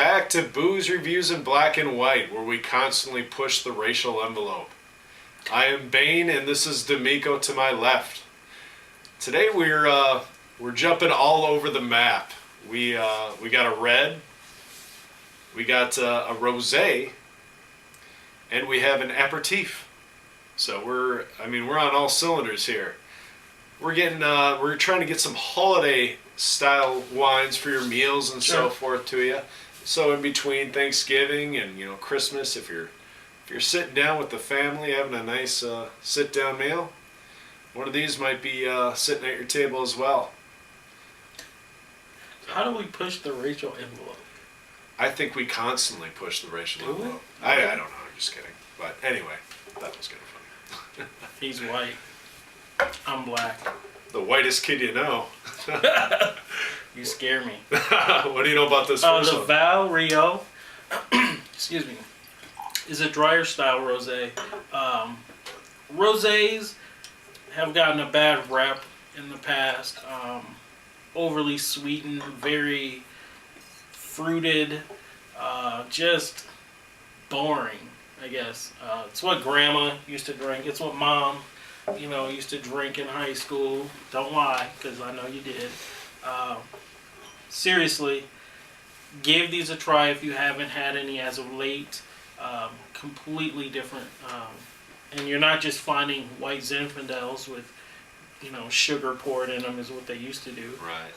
back to Booze Reviews in Black and White, where we constantly push the racial envelope. I am Bane, and this is D'Amico to my left. Today we're jumping all over the map. We got a red, we got a rosé, and we have an aperitif. So we're on all cylinders here. We're trying to get some holiday style wines for your meals and so forth to you. So in between Thanksgiving and Christmas, if you're sitting down with the family having a nice sit down meal, one of these might be sitting at your table as well. How do we push the racial envelope? I think we constantly push the racial envelope. I don't know. I'm just kidding. But anyway, that was kind of funny. He's white. I'm black. The whitest kid you know. You scare me. What do you know about this first The one? Valle Reale, excuse me, is a drier style rosé. Rosés have gotten a bad rep in the past. Overly sweetened, very fruited, just boring, I guess. It's what grandma used to drink. It's what mom, used to drink in high school. Don't lie, because I know you did. Seriously, give these a try if you haven't had any as of late. Completely different. And you're not just finding white Zinfandels with, sugar poured in them is what they used to do. Right.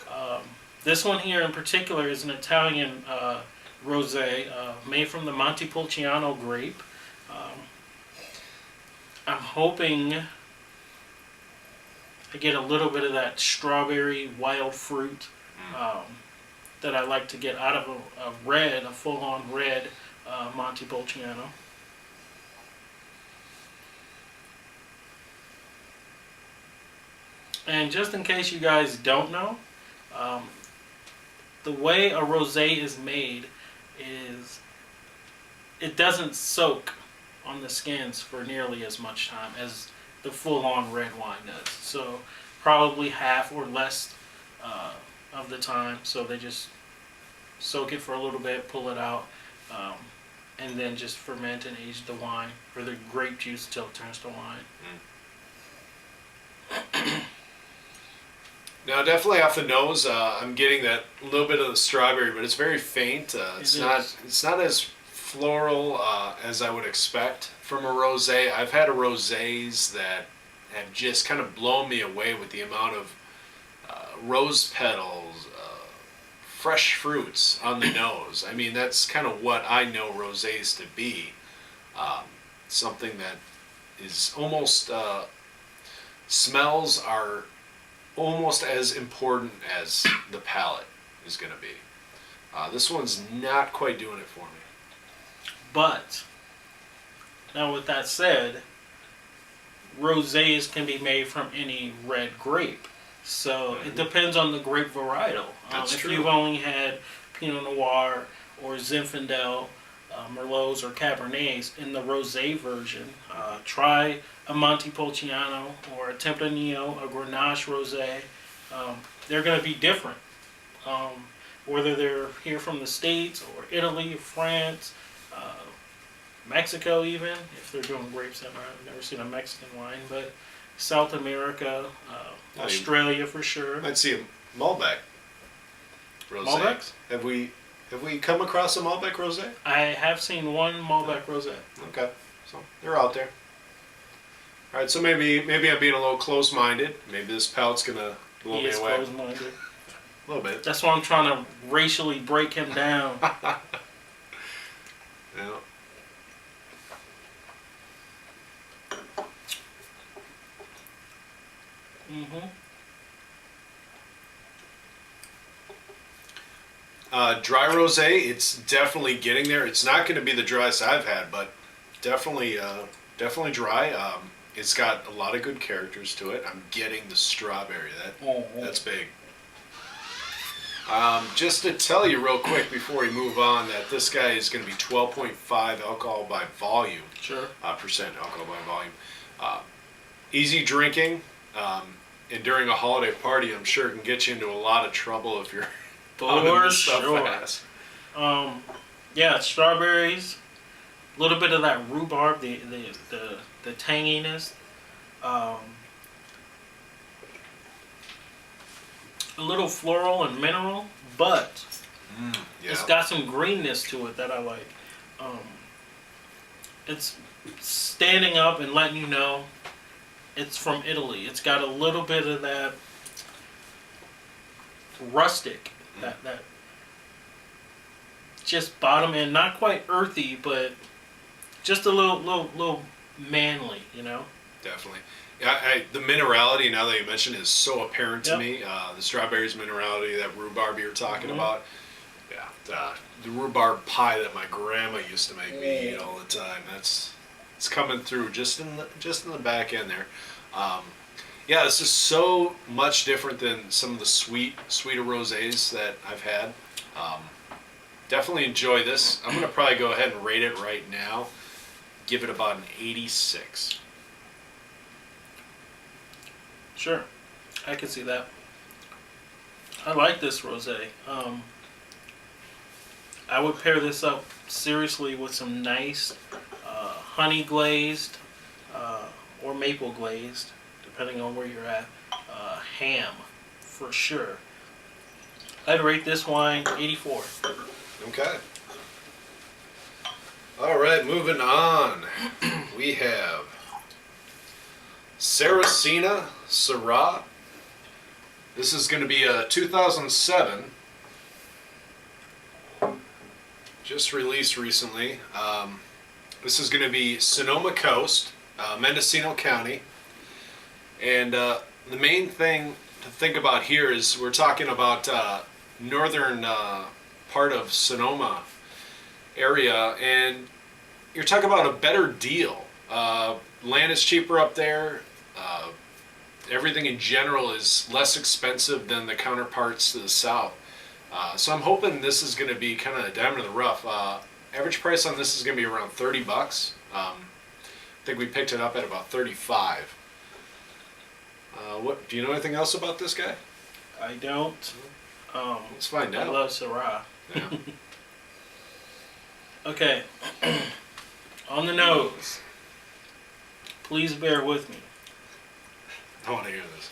This one here in particular is an Italian rosé made from the Montepulciano grape. I'm hoping I get a little bit of that strawberry wild fruit that I like to get out of a full-on red Montepulciano. And just in case you guys don't know, the way a rosé is made is it doesn't soak on the skins for nearly as much time as the full-on red wine does. So probably half or less of the time. So they just soak it for a little bit, pull it out, and then just ferment and age the wine, or the grape juice till it turns to wine. Now, definitely off the nose, I'm getting that little bit of the strawberry, but it's very faint. It's not as floral as I would expect from a rosé. I've had rosés that have just kind of blown me away with the amount of rose petals, fresh fruits on the nose. I mean, that's kind of what I know rosés to be. Something that is almost smells are almost as important as the palate is going to be. This one's not quite doing it for me. But, now with that said, rosés can be made from any red grape. So it depends on the grape varietal. That's if true. you've only had Pinot Noir or Zinfandel, Merlots or Cabernets in the rosé version, try a Montepulciano or a Tempranillo, a Grenache rosé. They're going to be different. Whether they're here from the States or Italy, France, Mexico even, if they're doing grapes. I've never seen a Mexican wine, but South America, Australia for sure. I'd see a Malbec rosé. Malbecs? Have we come across a Malbec rosé? I have seen one Malbec rosé. Okay, so they're out there. All right, so maybe I'm being a little close-minded. Maybe this palate's gonna blow me away. Close-minded. A little bit. That's why I'm trying to racially break him down. Yeah. Dry rosé, it's definitely getting there. It's not going to be the driest I've had, but definitely dry. It's got a lot of good characters to it. I'm getting the strawberry. That's big. Just to tell you real quick before we move on that this guy is going to be 12.5 alcohol by volume. Sure. Percent alcohol by volume. Easy drinking. And during a holiday party, I'm sure it can get you into a lot of trouble if you're pounding this stuff fast. Yeah, strawberries, a little bit of that rhubarb, the tanginess, um, a little floral and mineral, but Yeah. it's got some greenness to it that I like. Um, it's standing up and letting you know it's from Italy. It's got a little bit of that rustic, that just bottom end, not quite earthy, but just a little manly, you know. Definitely. Yeah, the minerality, now that you mentioned, is so apparent to Yep. me. The strawberries minerality, that rhubarb you were talking Mhm. about. Yeah, the rhubarb pie that my grandma used to make me eat all the time. It's coming through just in the back end there. Yeah, this is so much different than some of the sweeter rosés that I've had. Definitely enjoy this. I'm gonna probably go ahead and rate it right now. Give it about an 86. Sure, I can see that. I like this rosé. I would pair this up seriously with some nice honey glazed or maple glazed, depending on where you're at, ham, for sure. I'd rate this wine 84. Okay. All right, moving on. We have Saracina Syrah. This is going to be a 2007. Just released recently. This is going to be Sonoma Coast, Mendocino County. And the main thing to think about here is we're talking about northern part of Sonoma area, and you're talking about a better deal. Land is cheaper up there. Everything in general is less expensive than the counterparts to the south. So I'm hoping this is going to be kind of a diamond in the rough. Average price on this is going to be around $30. I think we picked it up at about 35. What do you know anything else about this guy? I don't. Let's find I out. love Syrah. Yeah. Okay. On the nose. Please bear with me. I want to hear this.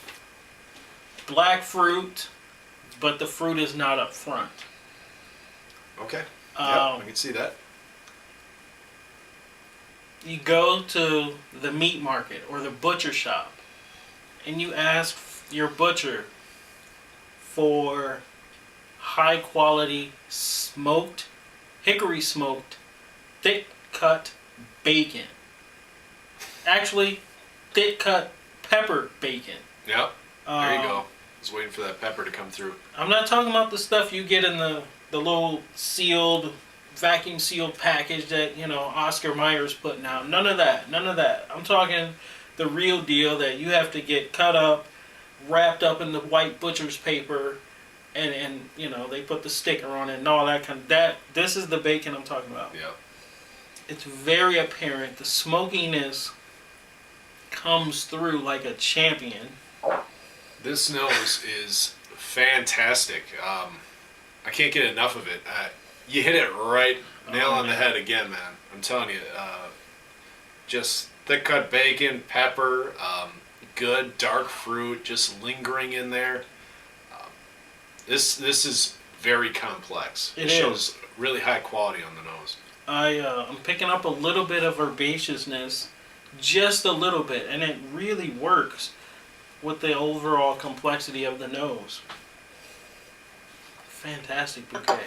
Black fruit, but the fruit is not up front. Okay. Yeah, I Um, can see that. You go to the meat market or the butcher shop and you ask your butcher for high quality smoked, hickory smoked, thick cut bacon. Actually, thick cut pepper bacon. Yep. There you Um, go. I was waiting for that pepper to come through. I'm not talking about the stuff you get in the little sealed, vacuum sealed package that, you know, Oscar Mayer's putting out. None of that. None of that. I'm talking the real deal that you have to get cut up, wrapped up in the white butcher's paper, and you know, they put the sticker on it and all that kind of that. This is the bacon I'm talking about. Yep. It's very apparent. The smokiness comes through like a champion. This nose is fantastic. I can't get enough of it. You hit it right, nail on the head again, man. I'm telling you. Just thick cut bacon, pepper, good dark fruit, just lingering in there. This is very complex. It shows really high quality on the nose. I'm picking up a little bit of herbaceousness, just a little bit, and it really works with the overall complexity of the nose. Fantastic bouquet.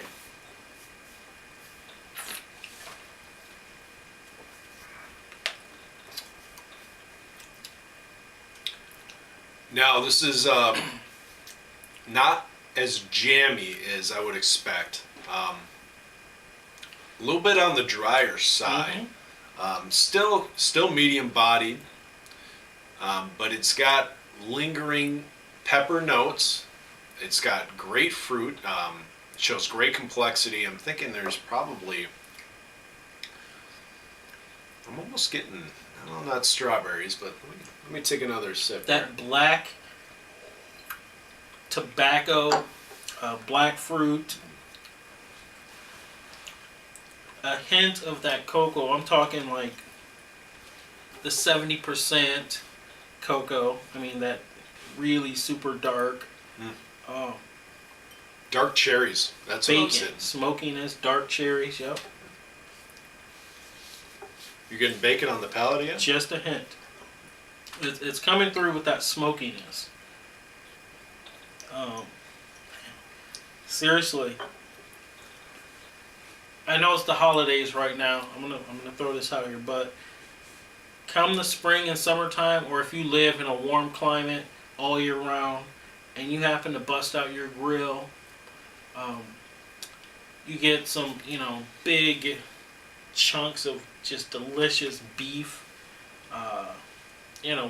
Now this is not as jammy as I would expect. A little bit on the drier side. Still medium bodied, but it's got lingering pepper notes. It's got great fruit. It shows great complexity. I'm thinking there's probably, I'm almost getting, well, not strawberries, but let me take another sip. That black tobacco, black fruit. a hint of that cocoa. I'm talking like the 70% cocoa. I mean, that really super dark. Dark cherries. That's what I'm Bacon, saying. smokiness, dark cherries. Yep. You're getting bacon on the palate again? Just a hint. It's coming through with that smokiness. Seriously, I know it's the holidays right now. I'm gonna throw this out here, but come the spring and summertime, or if you live in a warm climate all year round, and you happen to bust out your grill, you get some, big chunks of just delicious beef.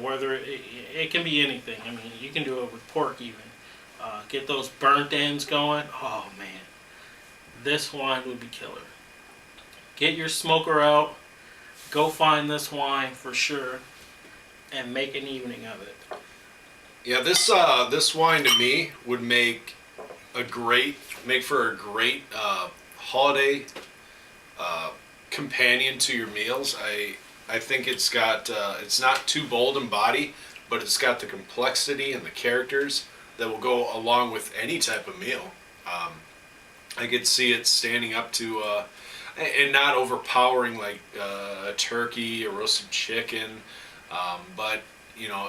Whether it can be anything. I mean, you can do it with pork even. Get those burnt ends going. Oh man, this wine would be killer. Get your smoker out. Go find this wine for sure, and make an evening of it. Yeah, this wine to me would make for a great holiday companion to your meals. I think it's got it's not too bold in body, but it's got the complexity and the characters that will go along with any type of meal. I could see it standing up to and not overpowering like a turkey, a roasted chicken, but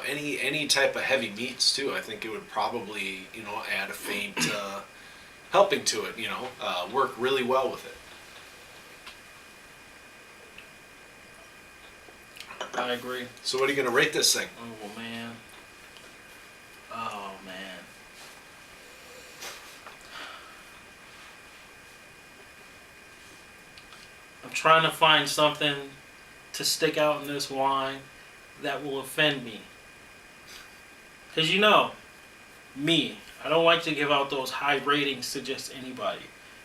any type of heavy meats too. I think it would probably add a faint helping to it. Work really well with it. I agree. So what are you going to rate this thing? Oh man. Oh man. I'm trying to find something to stick out in this wine that will offend me. Because me, I don't like to give out those high ratings to just anybody.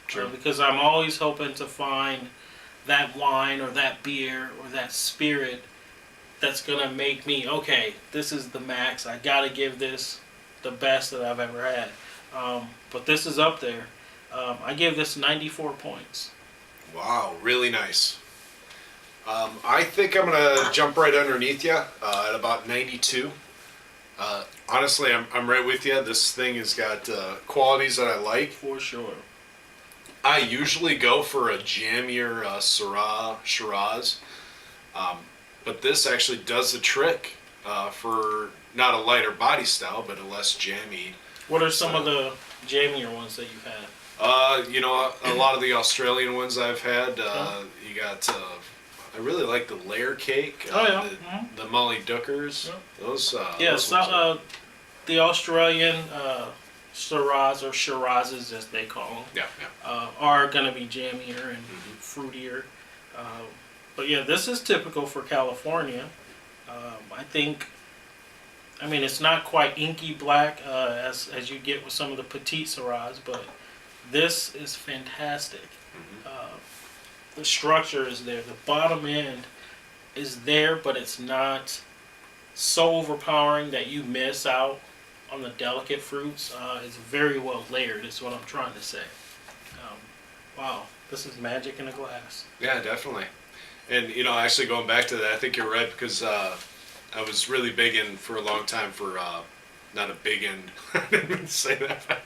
Sure. Because I'm always hoping to find that wine or that beer or that spirit that's going to make me, okay, this is the max. I got to give this the best that I've ever had. But this is up there. I give this 94 points. Wow, really nice. I think I'm going to jump right underneath you at about 92. Honestly, I'm right with you. This thing has got qualities that I like. For sure. I usually go for a jammier Syrah Shiraz. But this actually does the trick for not a lighter body style, but a less jammy. What are some of the jammier ones that you've had? A lot of the Australian ones I've had. You got, I really like the layer cake. The Molly Duckers. Yeah. Those. The Australian Syrahs or Shirazes, as they call them, are going to be jammier and fruitier. But yeah, this is typical for California. I think, it's not quite inky black as you get with some of the petite Syrahs, but this is fantastic. The structure is there. The bottom end is there, but it's not so overpowering that you miss out on the delicate fruits. It's very well layered, is what I'm trying to say. Wow, this is magic in a glass. Yeah, definitely. And, actually going back to that, I think you're right, because I was really big in for a long time for, not a big in, I didn't mean to say that, but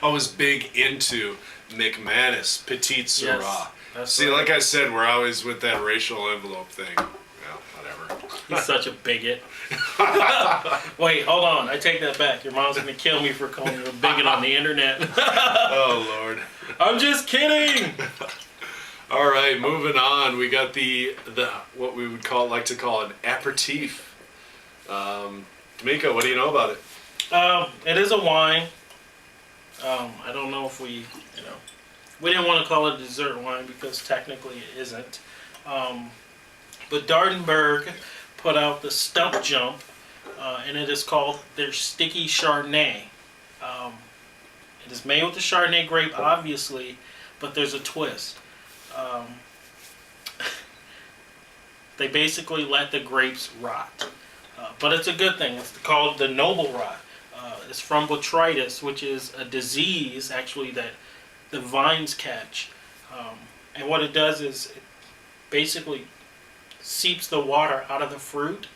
I was big into McManus Petite Syrah. Yes, see, right. Like I said, we're always with that racial envelope thing. Well, whatever. He's such a bigot. Wait, hold on. I take that back. Your mom's going to kill me for calling you a bigot on the internet. Oh, Lord. I'm just kidding. All right, moving on. We got the what we would like to call an aperitif. D'Amico, what do you know about it? It is a wine. I don't know if we didn't want to call it a dessert wine because technically it isn't. But Dardenberg put out the Stump Jump, and it is called their Sticky Chardonnay. It is made with the Chardonnay grape, obviously, but there's a twist. They basically let the grapes rot. But it's a good thing. It's called the noble rot. It's from botrytis, which is a disease, actually, that the vines catch. And what it does is it basically seeps the water out of the fruit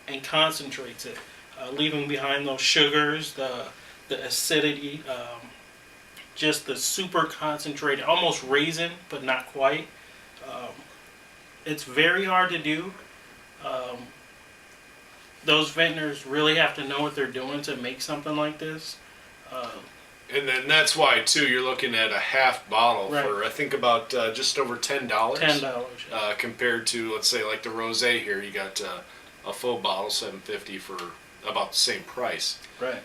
and concentrates it, leaving behind those sugars, the acidity, just the super concentrated, almost raisin, but not quite. It's very hard to do. Those vintners really have to know what they're doing to make something like this. And then that's why too you're looking at a half bottle Right. for I think about just over $10. $10. Compared to let's say like the rosé here, you got a full bottle $7.50 for about the same price. Right.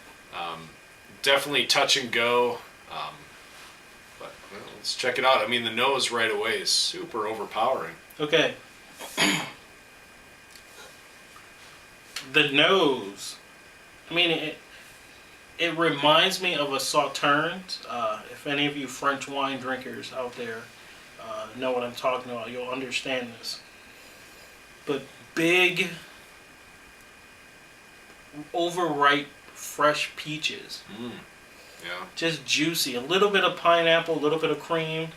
Definitely touch and go. But well, let's check it out. I mean, the nose right away is super overpowering. Okay. The nose. I mean, it reminds me of a Sauterne. If any of you French wine drinkers out there know what I'm talking about, you'll understand this. But big, overripe, fresh peaches. Yeah. Just juicy. A little bit of pineapple, a little bit of cream.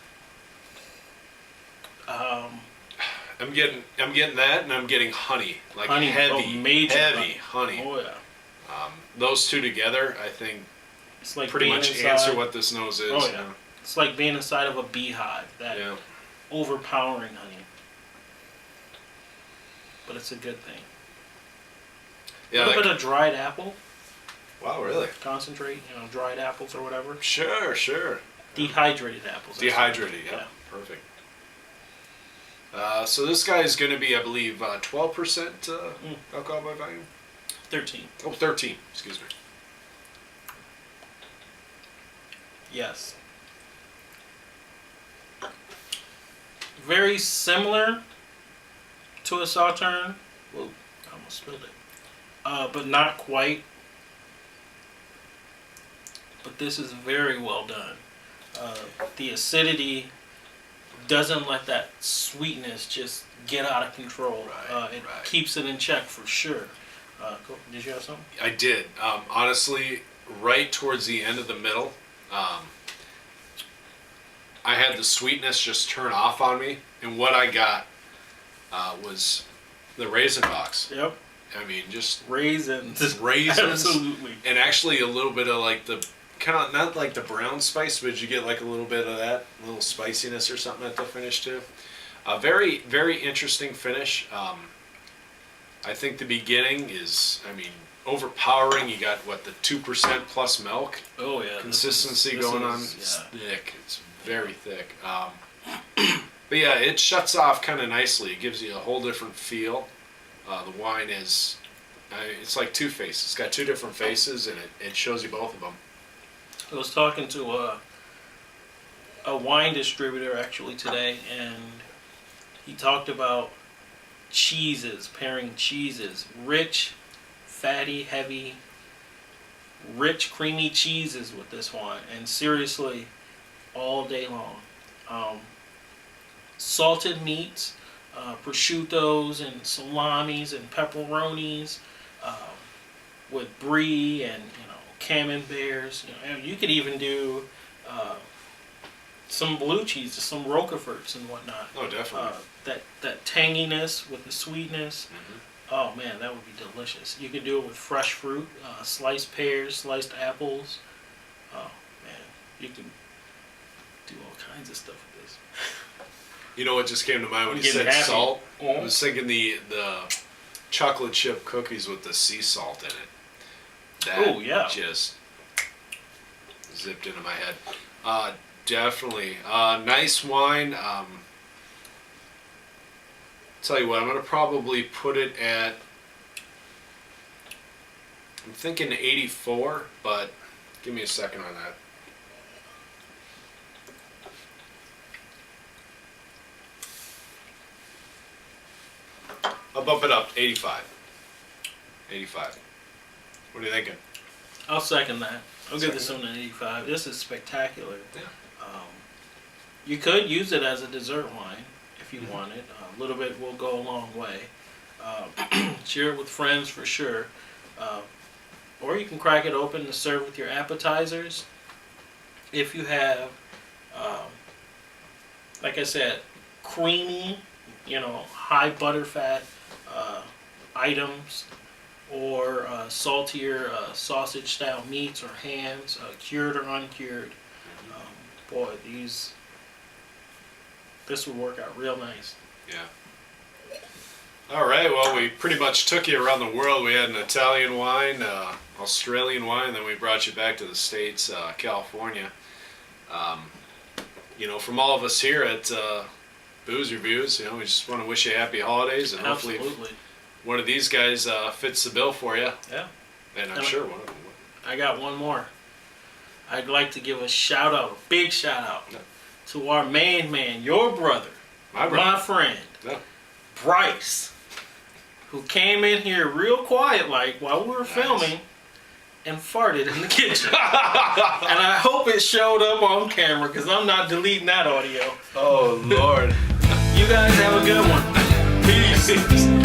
I'm getting that, and I'm getting honey, like Honey. heavy, Major heavy honey. Oh yeah. Those two together, I think, It's like pretty being much inside, answer what this nose is. Oh yeah. It's like being inside of a beehive. That Yeah. overpowering honey. But it's a good thing. Yeah. A little like- bit of dried apple wow, really? concentrate, dried apples or whatever. Sure. Dehydrated apples. Dehydrated, yeah. Perfect. So this guy is going to be, I believe, 12% alcohol by volume? 13. Oh, 13, excuse me. Yes. Very similar to a Sauterne. Whoa, I almost spilled it. But not quite. But this is very well done. The acidity doesn't let that sweetness just get out of control. It keeps it in check for sure. Did you have something? I did. Honestly, right towards the end of the middle, I had the sweetness just turn off on me, and what I got was the raisin box. Yep. I mean, just Raisins. Absolutely. And actually a little bit of like the kind of not like the brown spice, but you get like a little bit of that little spiciness or something at the finish too. Very, very interesting finish. I think the beginning is, I mean, overpowering. You got what, the 2% plus milk Oh yeah. consistency this going is- on. Yeah. It's thick. It's very thick. But yeah, it shuts off kind of nicely. It gives you a whole different feel. The wine is, it's like two faces. It's got two different faces, and it shows you both of them. I was talking to a wine distributor actually today, and he talked about cheeses, pairing cheeses, rich, fatty, heavy, rich, creamy cheeses with this wine, and seriously, all day long. Salted meats, prosciuttos and salamis and pepperonis, with brie and camemberts. And you could even do some blue cheeses, some roqueforts and whatnot. Oh, definitely. That tanginess with the sweetness. Mm-hmm. Oh man, that would be delicious. You could do it with fresh fruit, sliced pears, sliced apples. Oh man, you can do all kinds of stuff with this. You know what just came to mind when I'm you said getting happy. salt? Oh. I was thinking the chocolate chip cookies with the sea salt in it. That Oh, yeah. just zipped into my head. Definitely. Nice wine. Tell you what, I'm going to probably put it at, I'm thinking 84, but give me a second on that. I'll bump it up to 85. 85. What are you thinking? I'll second that. I'll give this one an 85. This is spectacular. Yeah. You could use it as a dessert wine if you wanted. A little bit will go a long way. Share it with friends for sure. Or you can crack it open to serve with your appetizers. If you have like I said, creamy, high butter fat items, or saltier sausage style meats or hams, cured or uncured. Boy, this would work out real nice. Yeah. All right, well, we pretty much took you around the world. We had an Italian wine, Australian wine, and then we brought you back to the States, California. From all of us here at Booze Reviews, we just want to wish you happy holidays, and hopefully one of these guys fits the bill for you. Yeah. And I'm sure one of them will. I got one more. I'd like to give a big shout out, to our main man, your brother, my friend, Bryce, who came in here real quiet while we were filming and farted in the kitchen. And I hope it showed up on camera because I'm not deleting that audio. Oh, Lord. You guys have a good one. Peace.